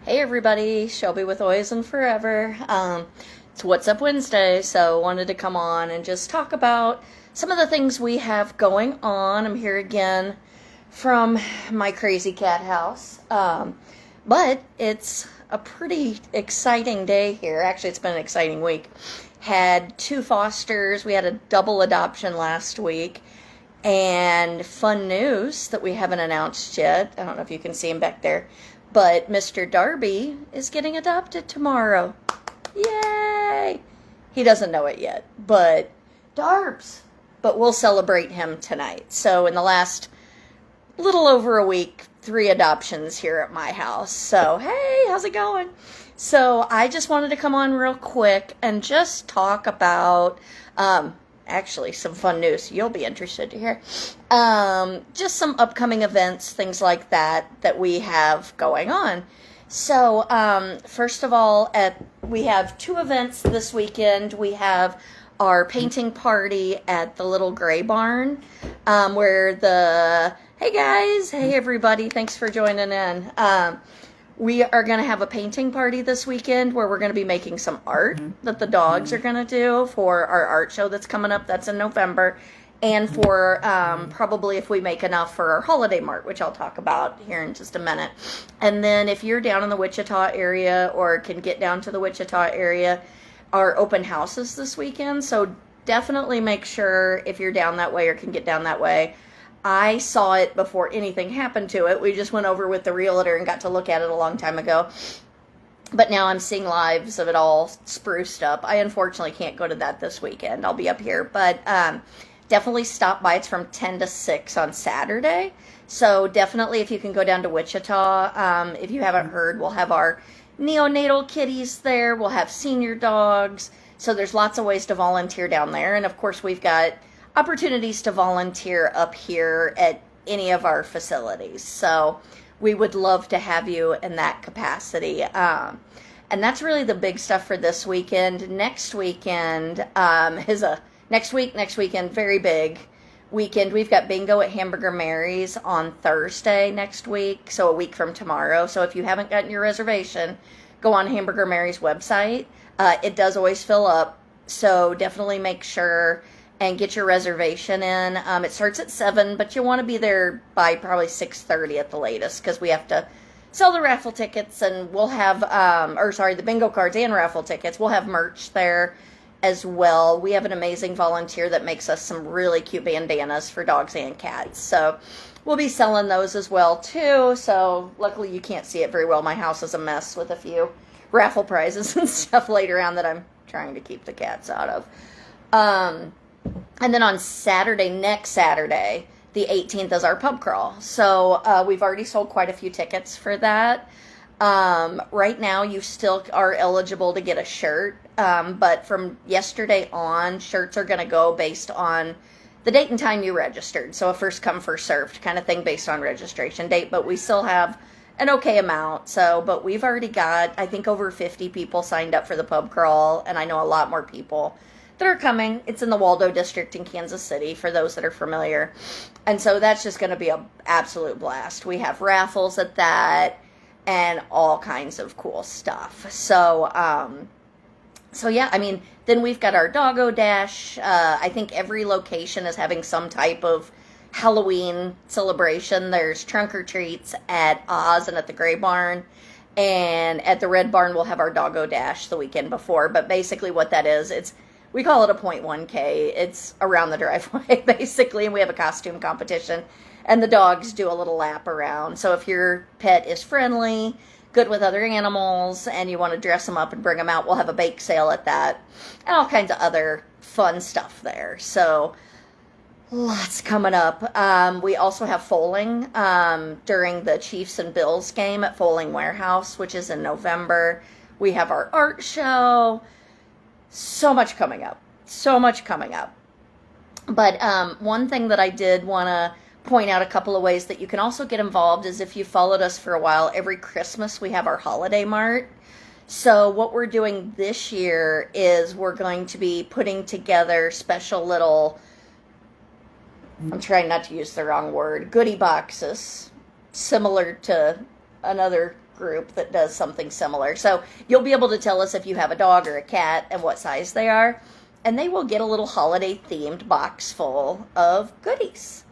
Hey everybody, Shelby with Always and Furever. It's What's Up Wednesday, so wanted to come on and just talk about some of the things we have going on. I'm here again from my crazy cat house, but it's a pretty exciting day here. Actually, it's been an exciting week. Had two fosters. We had a double adoption last week. And fun news that we haven't announced yet. I don't know if you can see him back there. But Mr. Darby is getting adopted tomorrow. Yay! He doesn't know it yet, but Darbs. But we'll celebrate him tonight. So in the last little over a week, 3 adoptions here at my house. So, hey, how's it going? So I just wanted to come on real quick and just talk about actually some fun news you'll be interested to hear. Just some upcoming events, things like that we have going on. So first of all, we have 2 events this weekend. We have our painting party at the Little Gray Barn, where hey guys, hey everybody, thanks for joining in. We are going to have a painting party this weekend where we're going to be making some art that the dogs are going to do for our art show that's coming up. That's in November. And for probably if we make enough for our holiday mart, which I'll talk about here in just a minute. And then if you're down in the Wichita area or can get down to the Wichita area, our open houses this weekend. So definitely make sure if you're down that way or can get down that way. I saw it before anything happened to it. We just went over with the realtor and got to look at it a long time ago. But now I'm seeing lives of it all spruced up. I unfortunately can't go to that this weekend. I'll be up here. But definitely stop by. It's from 10 to 6 on Saturday. So definitely if you can go down to Wichita. If you haven't heard, we'll have our neonatal kitties there. We'll have senior dogs. So there's lots of ways to volunteer down there. And of course we've got opportunities to volunteer up here at any of our facilities. So we would love to have you in that capacity. And that's really the big stuff for this weekend. Next weekend next weekend, very big weekend. We've got bingo at Hamburger Mary's on Thursday next week, so a week from tomorrow. So if you haven't gotten your reservation, go on Hamburger Mary's website. It does always fill up, so definitely make sure and get your reservation in. It starts at 7, but you want to be there by probably 6:30 at the latest because we have to sell the raffle tickets, and we'll have, the bingo cards and raffle tickets. We'll have merch there as well. We have an amazing volunteer that makes us some really cute bandanas for dogs and cats. So we'll be selling those as well too. So luckily you can't see it very well. My house is a mess with a few raffle prizes and stuff laid around that I'm trying to keep the cats out of. And then on next Saturday, the 18th is our pub crawl. So we've already sold quite a few tickets for that. Right now, you still are eligible to get a shirt. But from yesterday on, shirts are going to go based on the date and time you registered. So a first come, first served kind of thing based on registration date. But we still have an okay amount. But we've already got, I think, over 50 people signed up for the pub crawl. And I know a lot more people that are coming. It's in the Waldo district in Kansas City for those that are familiar. And so that's just going to be an absolute blast. We have raffles at that and all kinds of cool stuff. So yeah, I mean, then we've got our Doggo Dash. I think every location is having some type of Halloween celebration. There's trunk or treats at Oz and at the Gray Barn. And at the Red Barn, we'll have our Doggo Dash the weekend before. But basically what that is, we call it a 0.1K. It's around the driveway, basically, and we have a costume competition, and the dogs do a little lap around. So if your pet is friendly, good with other animals, and you want to dress them up and bring them out, we'll have a bake sale at that, and all kinds of other fun stuff there. So lots coming up. We also have foaling during the Chiefs and Bills game at Foaling Warehouse, which is in November. We have our art show. So much coming up. But one thing that I did want to point out, a couple of ways that you can also get involved, is if you followed us for a while, every Christmas we have our holiday mart. So what we're doing this year is we're going to be putting together special little, I'm trying not to use the wrong word, goodie boxes, similar to another group that does something similar. So you'll be able to tell us if you have a dog or a cat and what size they are. And they will get a little holiday themed box full of goodies.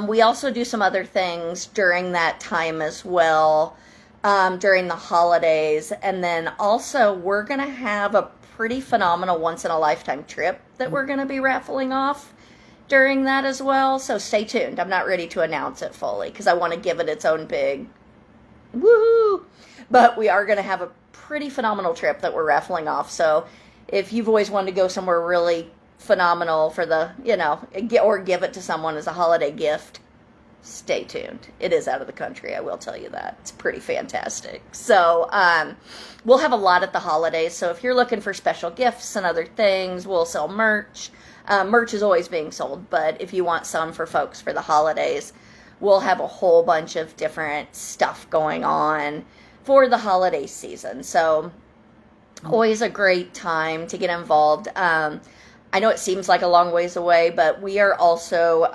We also do some other things during that time as well, during the holidays. And then also we're going to have a pretty phenomenal once in a lifetime trip that we're going to be raffling off during that as well. So stay tuned. I'm not ready to announce it fully because I want to give it its own big woohoo. But we are going to have a pretty phenomenal trip that we're raffling off. So if you've always wanted to go somewhere really phenomenal for the, or give it to someone as a holiday gift, stay tuned. It is out of the country, I will tell you that. It's pretty fantastic. So we'll have a lot at the holidays. So if you're looking for special gifts and other things, we'll sell merch. Merch is always being sold, but if you want some for folks for the holidays, we'll have a whole bunch of different stuff going on for the holiday season. So always a great time to get involved. I know it seems like a long ways away, but we are also,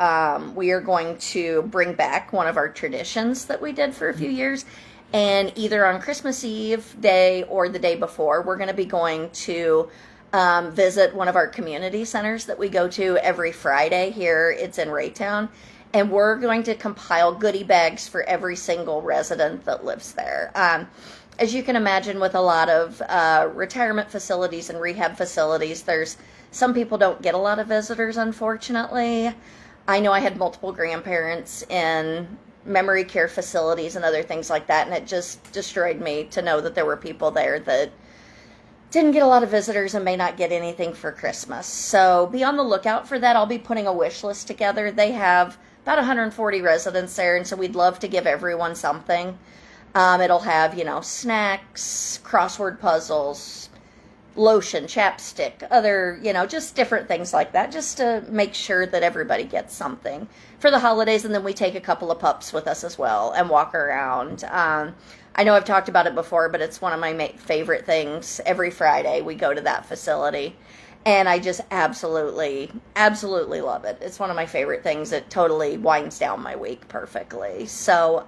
we are going to bring back one of our traditions that we did for a few years. And either on Christmas Eve day or the day before, we're going to be going to visit one of our community centers that we go to every Friday here. It's in Raytown. And we're going to compile goodie bags for every single resident that lives there. As you can imagine, with a lot of retirement facilities and rehab facilities, some people don't get a lot of visitors, unfortunately. I know I had multiple grandparents in memory care facilities and other things like that, and it just destroyed me to know that there were people there that didn't get a lot of visitors and may not get anything for Christmas. So be on the lookout for that. I'll be putting a wish list together. They have about 140 residents there, and so we'd love to give everyone something. It'll have, snacks, crossword puzzles, lotion, chapstick, other, just different things like that, just to make sure that everybody gets something for the holidays. And then we take a couple of pups with us as well and walk around. I know I've talked about it before, but it's one of my favorite things. Every Friday we go to that facility, and I just absolutely, absolutely love it. It's one of my favorite things. It totally winds down my week perfectly. So,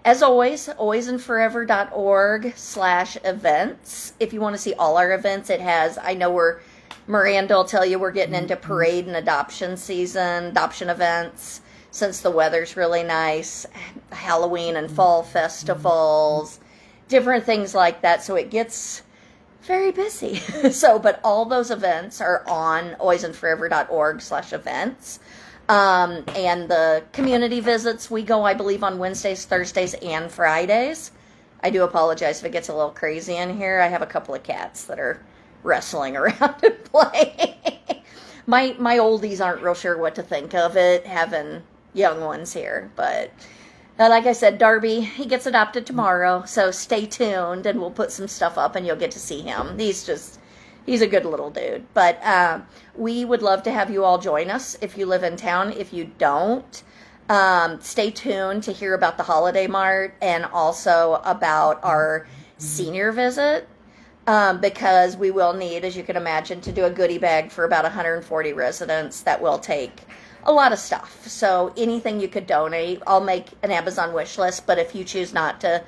as always, alwaysandforever.org/events. If you want to see all our events, I know Miranda will tell you we're getting into parade and adoption season, adoption events, since the weather's really nice, Halloween and fall festivals, different things like that. So it gets very busy. But all those events are on alwaysandforever.org/events. And the community visits, we go, I believe, on Wednesdays, Thursdays, and Fridays. I do apologize if it gets a little crazy in here. I have a couple of cats that are wrestling around and playing. My oldies aren't real sure what to think of it, having young ones here. But like I said, Darby, he gets adopted tomorrow, so stay tuned, and we'll put some stuff up, and you'll get to see him. He's a good little dude. But we would love to have you all join us if you live in town. If you don't, stay tuned to hear about the Holiday Mart and also about our senior visit, because we will need, as you can imagine, to do a goodie bag for about 140 residents. That will take a lot of stuff. So anything you could donate, I'll make an Amazon wish list. But if you choose not to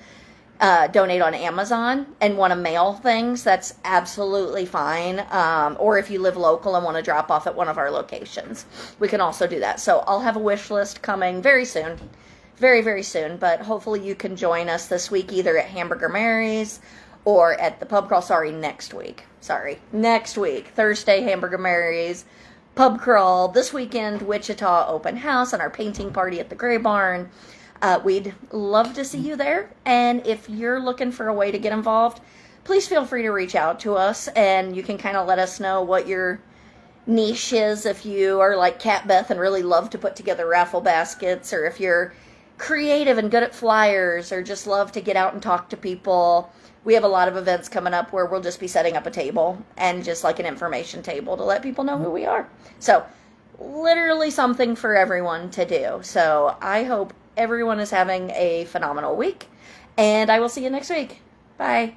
donate on Amazon and want to mail things, that's absolutely fine. Or if you live local and want to drop off at one of our locations, we can also do that. So I'll have a wish list coming very soon, very, very soon. But hopefully you can join us this week, either at Hamburger Mary's or at the pub crawl. Next week, Thursday, Hamburger Mary's, pub crawl. This weekend, Wichita open house and our painting party at the Gray Barn. We'd love to see you there. And if you're looking for a way to get involved, please feel free to reach out to us, and you can kind of let us know what your niche is. If you are like Cat Beth and really love to put together raffle baskets, or if you're creative and good at flyers, or just love to get out and talk to people. We have a lot of events coming up where we'll just be setting up a table and just like an information table to let people know who we are. So literally something for everyone to do. So I hope everyone is having a phenomenal week, and I will see you next week. Bye.